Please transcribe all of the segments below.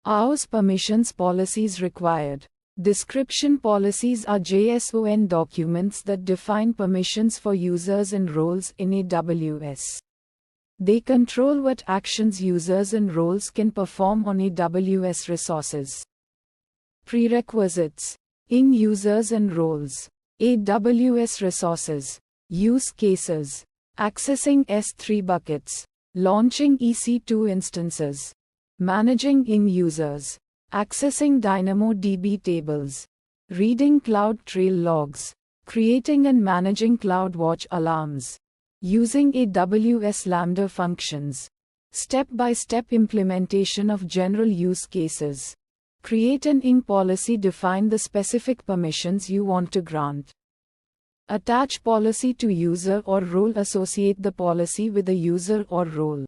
AWS permissions policies required. Description policies are JSON documents that define permissions for users and roles in AWS. They control what actions users and roles can perform on AWS resources. Prerequisites: in users and roles, AWS resources, use cases, accessing S3 buckets, launching EC2 instances, managing in users, accessing DynamoDB tables, reading CloudTrail logs, creating and managing CloudWatch alarms, using AWS Lambda functions, step-by-step implementation of general use cases. Create an ING policy. Define the specific permissions you want to grant. Attach policy to user or role. Associate the policy with a user or role.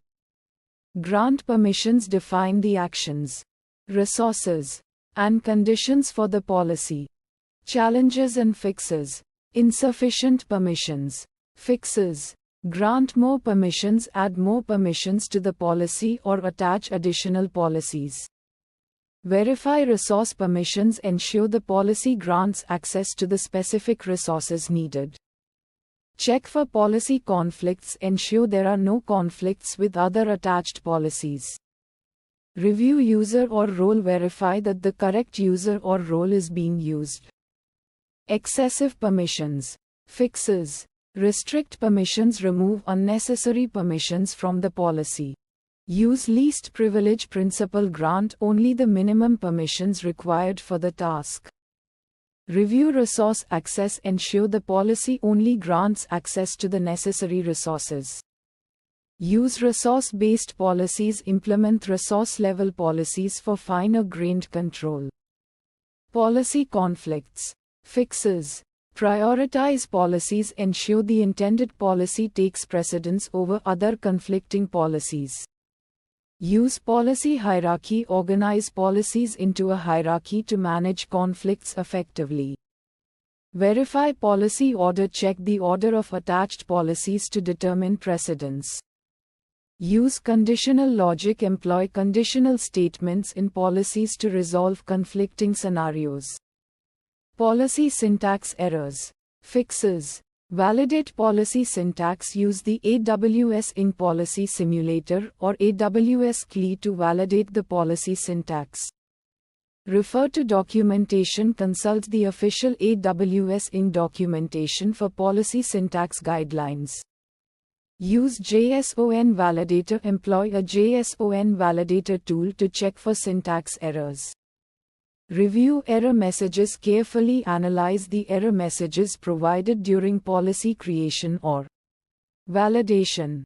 Grant permissions. Define the actions, resources, and conditions for the policy. Challenges and fixes. Insufficient permissions. Fixes: grant more permissions, add more permissions to the policy, or attach additional policies. Verify resource permissions. Ensure the policy grants access to the specific resources needed. Check for policy conflicts. Ensure there are no conflicts with other attached policies. Review user or role. Verify that the correct user or role is being used. Excessive permissions. Fixes: restrict permissions. Remove unnecessary permissions from the policy. Use least privilege principle. Grant only the minimum permissions required for the task. Review resource access. Ensure the policy only grants access to the necessary resources. Use resource-based policies. Implement resource-level policies for finer-grained control. Policy conflicts. Fixes: prioritize policies. Ensure the intended policy takes precedence over other conflicting policies. Use policy hierarchy. Organize policies into a hierarchy to manage conflicts effectively. Verify policy order. Check the order of attached policies to determine precedence. Use conditional logic. Employ conditional statements in policies to resolve conflicting scenarios. Policy syntax errors. Fixes: validate policy syntax. Use the AWS ING Policy Simulator or AWS CLI to validate the policy syntax. Refer to documentation. Consult the official AWS ING documentation for policy syntax guidelines. Use JSON Validator. Employ a JSON Validator tool to check for syntax errors. Review error messages carefully. Analyze the error messages provided during policy creation or validation.